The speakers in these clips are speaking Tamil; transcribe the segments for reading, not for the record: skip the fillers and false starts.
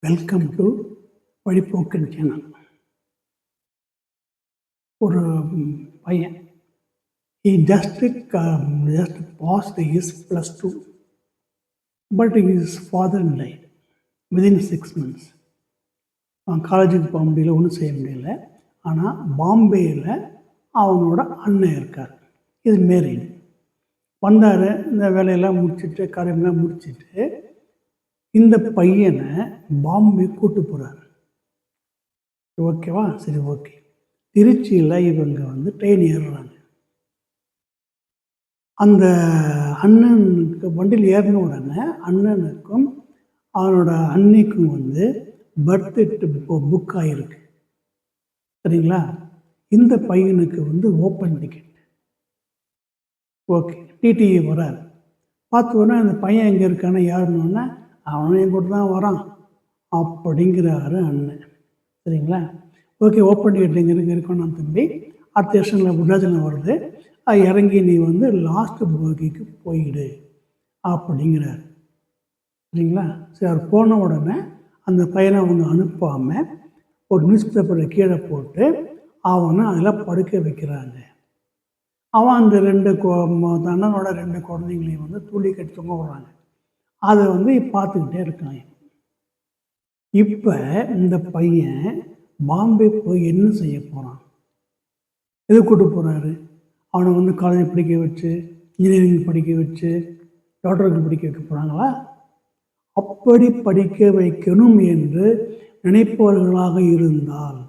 Welcome to வழிப்போக்கன் channel. ஒரு பையன் he just passed his +2, but his father died within 6 months. அவன் காலேஜுக்கு போக முடியல, ஒன்றும் செய்ய முடியல. ஆனால் பாம்பேயில் அவனோட அண்ணன் இருக்கார். இது மேரீடு. வந்தார், இந்த வேலையெல்லாம் முடிச்சுட்டு காரியமெல்லாம் முடிச்சுட்டு இந்த பையனை பாம்பே கூட்டு போகிறார். ஓகேவா? சரி, ஓகே. திருச்சியில் இவங்க ட்ரெயின் ஏறுறாங்க. அந்த அண்ணனுக்கு வண்டியில் ஏறின உடனே அண்ணனுக்கும் அவனோட அன்னைக்கும் பர்த் புக் ஆகிருக்கு. சரிங்களா? இந்த பையனுக்கு ஓப்பன் டிக்கெட். ஓகே, டிடிஏ வராரு. பார்த்தோன்னா அந்த பையன் எங்கே இருக்கான்னு யாருன்னொன்னே அவனும் என் கூட தான் வரான் அப்படிங்கிறாரு அண்ணன். சரிங்களா? ஓகே, ஓப்பன் டிக்கெட் எங்கே இருக்கணும் தம்பி, அடுத்த ஸ்டேஷனில் புட்டாஜனில் வருது, அது இறங்கி நீ லாஸ்ட்டு போகிக்கு போயிடு அப்படிங்கிறாரு. சரிங்களா? சரி, அவர் போன உடனே அந்த பையனை அவங்க அனுப்பாமல் ஒரு நியூஸ் பேப்பரை கீழே போட்டு அவனை அதில் படுக்க வைக்கிறாங்க. அவன் அந்த அண்ணனோட 2 குழந்தைங்களையும் துளி கட்டி தொங்க விடுறாங்க. அதை பார்த்துக்கிட்டே இருக்காங்க. இப்போ இந்த பையன் பாம்பே போய் என்ன செய்ய போகிறான்? எது கூட்டு போகிறாரு? அவனை காலேஜ் படிக்க வச்சு, இன்ஜினியரிங் படிக்க வச்சு, டாக்டருக்கு படிக்க வைக்க போகிறாங்களா? அப்படி படிக்க வைக்கணும் என்று நினைப்பவர்களாக இருந்தால்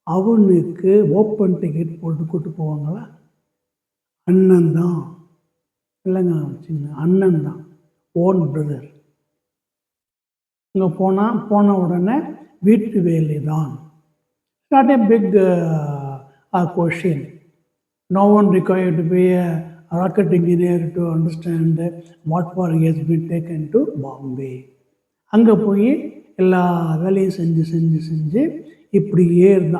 அவனுக்கு ஓப்பன் டிக்கெட் போட்டு கூட்டு போவாங்களா? அண்ணன் தான் இல்லைங்க, சின்ன அண்ணன் தான், ஓன் பிரதர். இங்கே போன உடனே வீட்டு வேலை தான். Not a big question. No one required to be a rocket engineer to understand what for has been taken to Bombay. அங்கே போய் எல்லா வேலையும் செஞ்சு இப்படியே இருந்த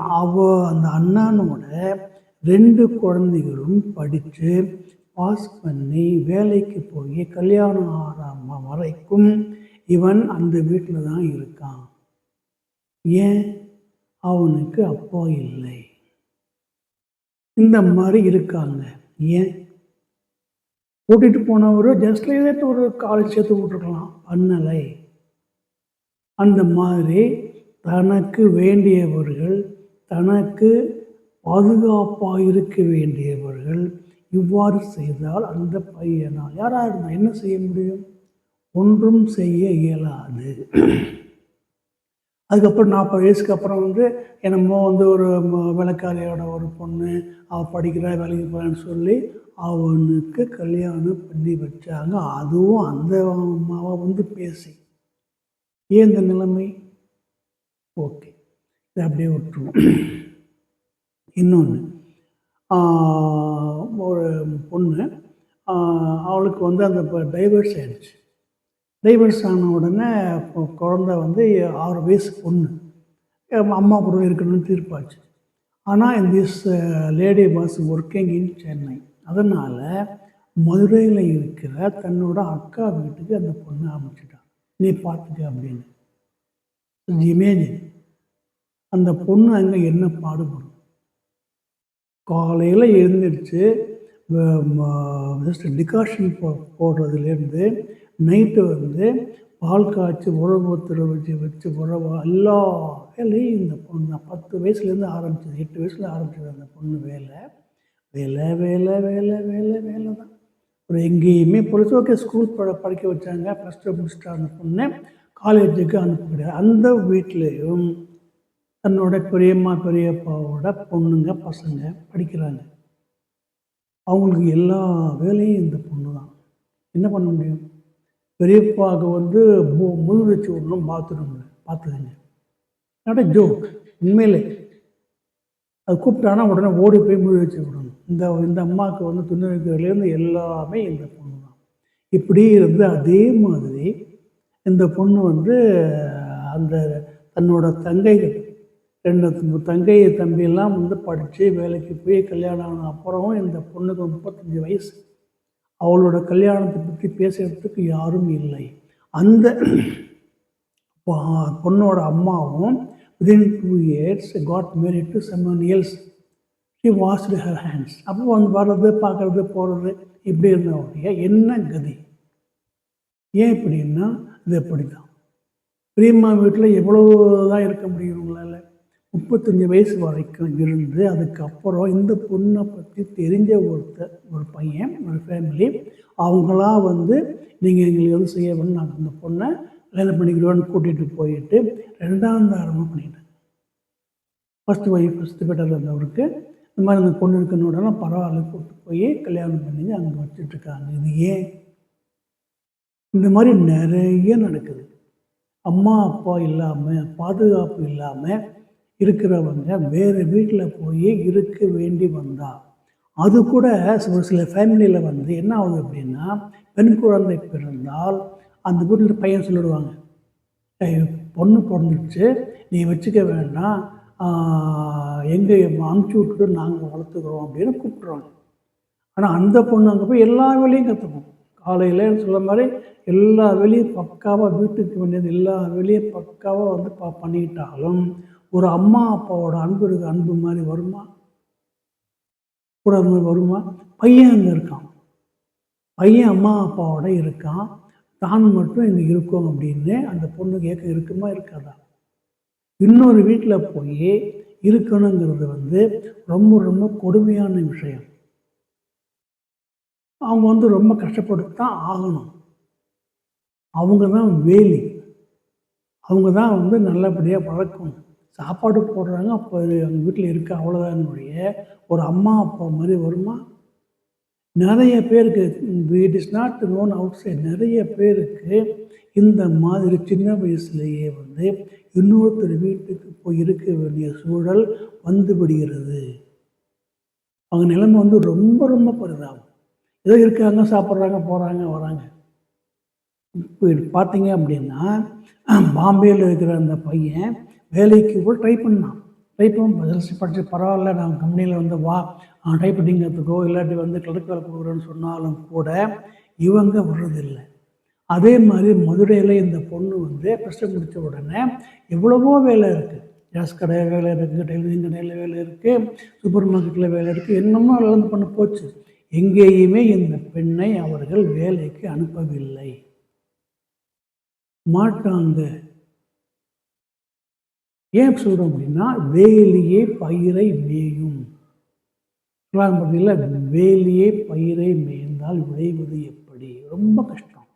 அந்த அண்ணனோட 2 குழந்தைகளும் படித்து பாஸ் பண்ணி வேலைக்கு போய் கல்யாணம் ஆகாம வரைக்கும் இவன் அந்த வீட்டில் தான் இருக்கான். ஏன்? அவனுக்கு அப்பா இல்லை. இந்த மாதிரி இருக்காங்க. ஏன்? கூட்டிகிட்டு போனவரும் ஜஸ்ட் லைக் ஒரு காலேஜ் சேர்த்து விட்டுருக்கலாம், பண்ணலை. அந்த மாதிரி தனக்கு வேண்டியவர்கள், தனக்கு பாதுகாப்பாக இருக்க வேண்டியவர்கள் இவ்வாறு செய்தால் அந்த பையனால் யாராக இருந்தால் என்ன செய்ய முடியும்? ஒன்றும் செய்ய இயலாது. அதுக்கப்புறம் 40 வயசுக்கு அப்புறம் என்னமோ ஒரு வேலைக்காரியோட ஒரு பொண்ணு அவள் படிக்கிறா, வேலைக்கு போகிறான்னு சொல்லி அவனுக்கு கல்யாணம் பண்ணி வச்சாங்க. அதுவும் அந்த அம்மாவை பேசி. ஏன் இந்த நிலைமை? ஓகே, இதை அப்படியே விட்டுருவோம். இன்னொன்று, ஒரு பொண்ணு, அவளுக்கு அந்த டைவர்ஸ் ஆகிடுச்சு. டைவர்ஸ் ஆன உடனே குழந்தை 6 வயசு பொண்ணு, அம்மா கூட இருக்கணும்னு தீர்ப்பாச்சு. ஆனால் this lady was working in Chennai. அதனால் மதுரையில் இருக்கிற தன்னோட அக்கா வீட்டுக்கு அந்த பொண்ணு அமைச்சிட்டான், நீ பார்த்துக்க அப்படின்னு. இமேஜின் அந்த பொண்ணு அங்கே என்ன பாடுபடும்? காலையில் எழுந்திரிச்சு ஜஸ்ட் டிகாஷன் போடுறதுலேருந்து நைட்டு பால் காய்ச்சி உழவுத்தரை வச்சு உழவா எல்லா வேலையும் இந்த பொண்ணு 10 வயசுலேருந்து ஆரம்பிச்சது, 8 வயசில் ஆரம்பிச்சது அந்த பொண்ணு வேலை தான். ஒரு எங்கேயுமே பொறுத்து ஓகே, ஸ்கூல் படிக்க வச்சாங்க, +2 முடிச்சுட்டா அந்த பொண்ணு, காலேஜுக்கு அனுப்ப கிடையாது. அந்த வீட்லேயும் தன்னோட பெரியம்மா பெரியப்பாவோட பொண்ணுங்க பசங்க படிக்கிறாங்க. அவங்களுக்கு எல்லா வேலையும் இந்த பொண்ணு தான். என்ன பண்ண முடியும்? பெரியப்பாவுக்கு முழு வச்சு விடணும் பாத்ரூமில், பார்த்துக்கங்க. நாட் ஜோக், உண்மையிலே. அது கூப்பிட்டானா உடனே ஓடி போய் முழு வச்சு விடணும். இந்த அம்மாவுக்கு துணி வைக்கிறதுலேருந்து எல்லாமே இந்த பொண்ணு தான். இப்படி இருந்து அதே மாதிரி இந்த பொண்ணு அந்த தன்னோட தங்கைகள் 2 தங்கை தம்பியெல்லாம் வந்து படித்து வேலைக்கு போய் கல்யாணம் ஆன அப்புறமும் இந்த பொண்ணுக்கு 35 வயசு. அவளோட கல்யாணத்தை பற்றி பேசுகிறதுக்கு யாரும் இல்லை. அந்த பொண்ணோட அம்மாவும் within 2 years got married to someone else. She washed her hands. அப்போ வந்து வர்றது பார்க்குறது போகிறது இப்படி இருந்தவங்க என்ன கதி? ஏன் இப்படின்னா இது அப்படி தான். பிரியம்மா வீட்டில் எவ்வளவு தான் இருக்க முடியும் உங்களால்? 35 வயசு வரைக்கும் இருந்து அதுக்கப்புறம் இந்த பொண்ணை பற்றி தெரிஞ்ச ஒரு பையன், ஒரு ஃபேமிலி அவங்களா வந்து நீங்கள் எங்களுக்கு வந்து செய்ய வேணும், நான் இந்த பொண்ணை கல்யாணம் பண்ணிக்கிறோன்னு கூட்டிகிட்டு போயிட்டு 2ஆம் தாரமாக பண்ணிட்டேன். ஃபஸ்ட்டு ஒய்ஃப் ஃபஸ்ட்டு பெட்டரில் இருந்தவருக்கு இந்த மாதிரி அந்த பொண்ணு இருக்குன்னு பரவாயில்ல கூப்பிட்டு போய் கல்யாணம் பண்ணி அங்கே வச்சுட்ருக்காங்க. இது ஏன்? இந்த மாதிரி நிறைய நடக்குது. அம்மா அப்பா இல்லாமல் பாதுகாப்பு இல்லாமல் இருக்கிறவங்க வேறு வீட்டில் போய் இருக்க வேண்டி வந்தால் அது கூட ஒரு சில ஃபேமிலியில் வந்து என்ன ஆகுது அப்படின்னா, பெண் குழந்தை பிறந்தால் அந்த வீட்டில் பையன் சொல்லிடுவாங்க, பொண்ணு பிறந்துடுச்சு நீ வச்சுக்க வேண்டாம், எங்கே அமுச்சு விட்டுட்டு நாங்கள் வளர்த்துக்கிறோம் அப்படின்னு கூப்பிட்ருவாங்க. ஆனால் அந்த பொண்ணு அங்கே போய் எல்லா வேலையும் கற்றுக்கும். காலையில் சொல்ல மாதிரி எல்லா வேலையும் பக்காவாக வீட்டுக்கு வேண்டியது எல்லா வேலையும் பக்காவாக வந்து பண்ணிக்கிட்டாலும் ஒரு அம்மா அப்பாவோட அன்பு இருக்கு, அன்பு மாதிரி வருமா? கூட மாதிரி வருமா? பையன் அங்கே இருக்கான், பையன் அம்மா அப்பாவோட இருக்கான், தான் மட்டும் இங்கே இருக்கும் அப்படின்னு அந்த பொண்ணு கேட்க இருக்குமா இருக்காதா? இன்னொரு வீட்டில் போய் இருக்கணுங்கிறது வந்து ரொம்ப ரொம்ப கொடுமையான விஷயம். அவங்க வந்து ரொம்ப கஷ்டப்பட்டு தான் ஆகணும். அவங்க தான் வேலி, அவங்க தான் வந்து நல்லபடியாக வளர்க்கணும். சாப்பாடு போடுறாங்க, அப்போ அவங்க வீட்டில் இருக்க அவ்வளோதானுடைய ஒரு அம்மா அப்பா மாதிரி வருமா? நிறைய பேருக்கு it is not known outside. நிறைய பேருக்கு இந்த மாதிரி சின்ன வயசுலேயே வந்து இன்னொருத்தர் வீட்டுக்கு போய் இருக்க வேண்டிய சூழல் வந்து விடுகிறது. அவங்க நிலைமை வந்து ரொம்ப ரொம்ப பரிதாபம். ஏதோ இருக்காங்க, சாப்பிட்றாங்க, போகிறாங்க, வராங்க. இப்போ பார்த்தீங்க அப்படின்னா பாம்பேயில் இருக்கிற அந்த பையன் வேலைக்கு கூட ட்ரை பண்ணான். ட்ரை பண்ணி படித்து பரவாயில்ல, நான் கம்பெனியில் வந்து வா டைப்ரைட்டிங் கற்றுக்கோ, இல்லாட்டி வந்து கிளர்க் வேலை கொடுக்குறேன்னு சொன்னாலும் கூட இவங்க விடுறதில்லை. அதே மாதிரி மதுரையில் இந்த பொண்ணு வந்து ப்ளஸ் முடித்த உடனே எவ்வளவோ வேலை இருக்குது. கேஸ் கடை வேலை இருக்குது, டெய்லரிங் கடையில் வேலை இருக்குது, சூப்பர் மார்க்கெட்டில் வேலை இருக்குது, என்னமோ வேலை பண்ண போச்சு. எங்கேயுமே இந்த பெண்ணை அவர்கள் வேலைக்கு அனுப்பவில்லை, மாட்டாங்க. ஏன் சொல்கிறோம் அப்படின்னா, வேலியே பயிரை மேயும். பார்த்தீங்களா, வேலியே பயிரை மேய்ந்தால் விளைவது எப்படி? ரொம்ப கஷ்டம்.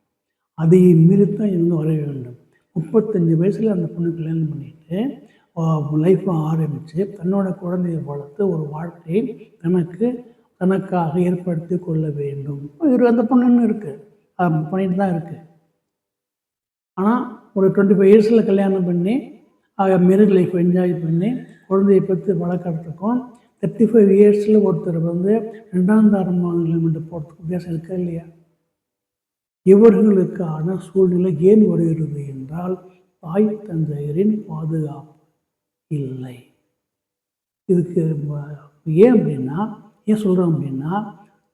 அதை மீறித்தான் இவங்க வர வேண்டும். 35 வயசில் அந்த பொண்ணு கல்யாணம் பண்ணிட்டு லைஃப்பை ஆரம்பித்து தன்னோட குழந்தையை வளர்த்து ஒரு வாழ்க்கையை தனக்காக ஏற்படுத்தி கொள்ள வேண்டும். அந்த பொண்ணுன்னு இருக்குது, பண்ணிட்டு தான் இருக்குது. ஆனால் ஒரு 25 இயர்ஸில் கல்யாணம் பண்ணி மேரேஜ் லைஃப் என்ஜாய் பண்ணி குழந்தையை பற்றி வளர்க்குறதுக்கும் 35 இயர்ஸில் ஒருத்தர் வந்து 2ஆம் தாரமாக போகிறதுக்கு வித்தியாசம் இருக்கா இல்லையா? இவர்களுக்கான சூழ்நிலை ஏன் வருகிறது என்றால் தாய் தந்தையரின் பாதுகாப்பு இல்லை. இதுக்கு ஏன் அப்படின்னா, ஏன் சொல்கிறோம் அப்படின்னா,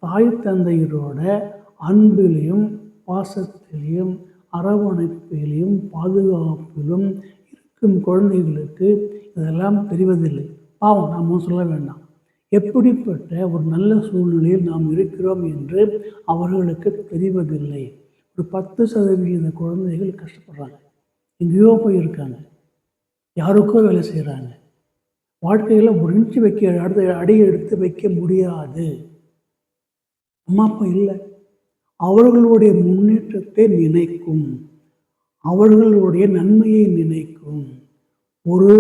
தாய் தந்தையரோட அன்பிலையும் பாசத்திலையும் அரவணைப்பிலையும் பாதுகாப்பிலும் இருக்கும் குழந்தைகளுக்கு இதெல்லாம் தெரிவதில்லை. பாவம், நாம் சொல்ல வேண்டாம். எப்படிப்பட்ட ஒரு நல்ல சூழ்நிலையில் நாம் இருக்கிறோம் என்று அவர்களுக்கு தெரிவதில்லை. ஒரு 10% குழந்தைகள் கஷ்டப்படுறாங்க, எங்கேயோ போயிருக்காங்க, யாருக்கோ வேலை செய்கிறாங்க. வாழ்க்கையில் ஒரு இன்ச்சு அடுத்த அடி எடுத்து வைக்க முடியாது. அம்மா அப்பா இல்லை, அவர்களுடைய முன்னேற்றத்தை நினைக்கும், அவர்களுடைய நன்மையை நினைக்கும் ஒரு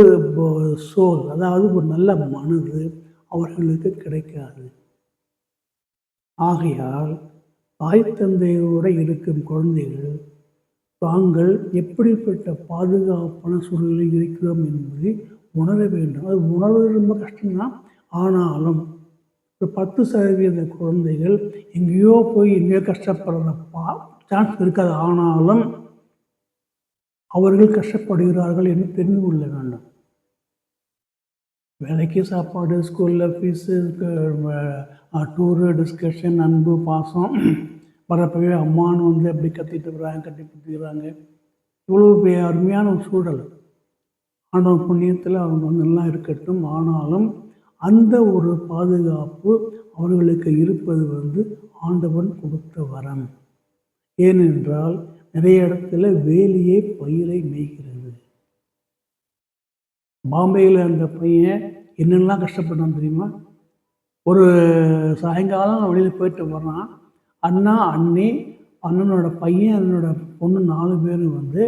சோல், அதாவது ஒரு நல்ல மனது அவர்களுக்கு கிடைக்காது. ஆகையால் தாய் தந்தையோடு இருக்கும் குழந்தைகள் தாங்கள் எப்படிப்பட்ட பாதுகாப்பான சூழ்நிலையில் இருக்கிறோம் என்பதை உணர வேண்டும். அது உணர்வது ரொம்ப கஷ்டம்தான். ஆனாலும் ஒரு 10% குழந்தைகள் எங்கேயோ போய் எங்கேயோ கஷ்டப்படுற சான்ஸ் இருக்காது. ஆனாலும் அவர்கள் கஷ்டப்படுகிறார்கள் என்று தெரிந்து கொள்ள வேண்டும். வேலைக்கு சாப்பாடு, ஸ்கூலில் ஃபீஸு, டூரு, டிஸ்கஷன், அன்பு, பாசம், வரப்பவே அம்மான்னு வந்து அப்படி கத்திட்டு வர்றாங்க, கட்டி பிடிக்கிறாங்க. இவ்வளோ பெரிய அருமையான ஒரு சூழல். ஆண்டவன் புண்ணியத்தில் அவங்க வந்து நல்லா இருக்கட்டும். ஆனாலும் அந்த ஒரு பாதுகாப்பு அவர்களுக்கு இருப்பது வந்து ஆண்டவன் கொடுத்த வரம். ஏனென்றால் நிறைய இடத்துல வேலியே பயிரை மேய்கிறது. பாம்பேயில் அந்த பையன் என்னெல்லாம் கஷ்டப்பட்டான் தெரியுமா? ஒரு சாயங்காலம் வெளியில் போயிட்டு வர்றான். அண்ணா, அண்ணி, அண்ணனோட பையன், அண்ணனோட பொண்ணு 4 பேரும் வந்து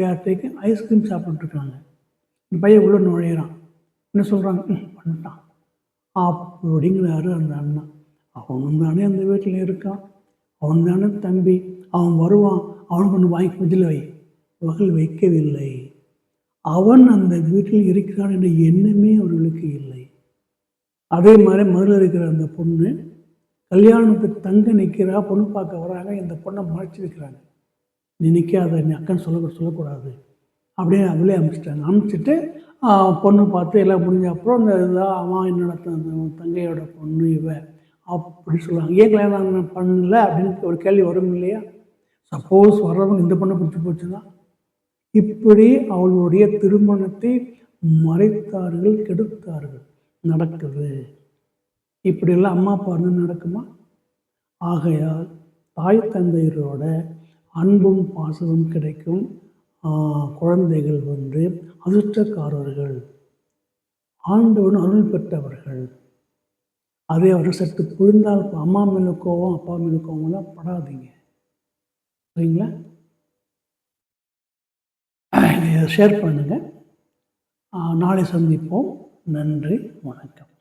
யார்கிட்டையும் ஐஸ்கிரீம் சாப்பிட்டுருக்காங்க. இந்த பையன் உள்ளே நுழையிறான். என்ன சொல்கிறாங்க? பண்ணிட்டான் அப்படிங்கிறாரு அந்த அண்ணா. அவனும் தானே அந்த வீட்டில் இருக்கான், அவன் தானே தம்பி, அவன் வருவான், அவனுக்கு ஒன்று வாங்கி ஃப்ரிட்ஜில் வை. வகையில் வைக்கவில்லை. அவன் அந்த வீட்டில் இருக்கிறான் என்ற எண்ணமே அவர்களுக்கு இல்லை. அதே மாதிரி முதல்ல இருக்கிற அந்த பொண்ணு கல்யாணத்துக்கு தங்க நிற்கிறா, பொண்ணு பார்க்க வராங்க. இந்த பொண்ணை மறைச்சி வைக்கிறாங்க. நீ நிற்காத, நீ அக்கன்னு சொல்லக்கூடாது அப்படியே அதிலே அனுப்பிச்சிட்டு பொண்ணு பார்த்து எல்லாம் முடிஞ்ச அப்புறம் இந்த இதாக அவன் என்னோட தங்கையோட பொண்ணு இவ அப்படி சொல்லுவாங்க. ஏன் கல்யாணம் பண்ணல அப்படின்னு ஒரு கேள்வி வரும் இல்லையா? சப்போஸ் வர்றவங்க இந்த பொண்ணை பிடிச்சி போச்சுன்னா, இப்படி அவளுடைய திருமணத்தை மறைத்தார்கள், கெடுத்தார்கள். நடக்குது. இப்படியெல்லாம் அம்மா அப்பா வந்து நடக்குமா? ஆகையால் தாய் தந்தையரோட அன்பும் பாசமும் கிடைக்கும் குழந்தைகள் வந்து அதிர்ஷ்டக்காரர்கள், ஆண்டவன் அருள் பெற்றவர்கள். அதே அவர் சற்று புரிந்தால் அம்மா மேலே கோவம், அப்பா மேலே கோவம்லாம் படாதீங்க. சரிங்களா? இதை ஷேர் பண்ணுங்கள். நாளை சந்திப்போம். நன்றி, வணக்கம்.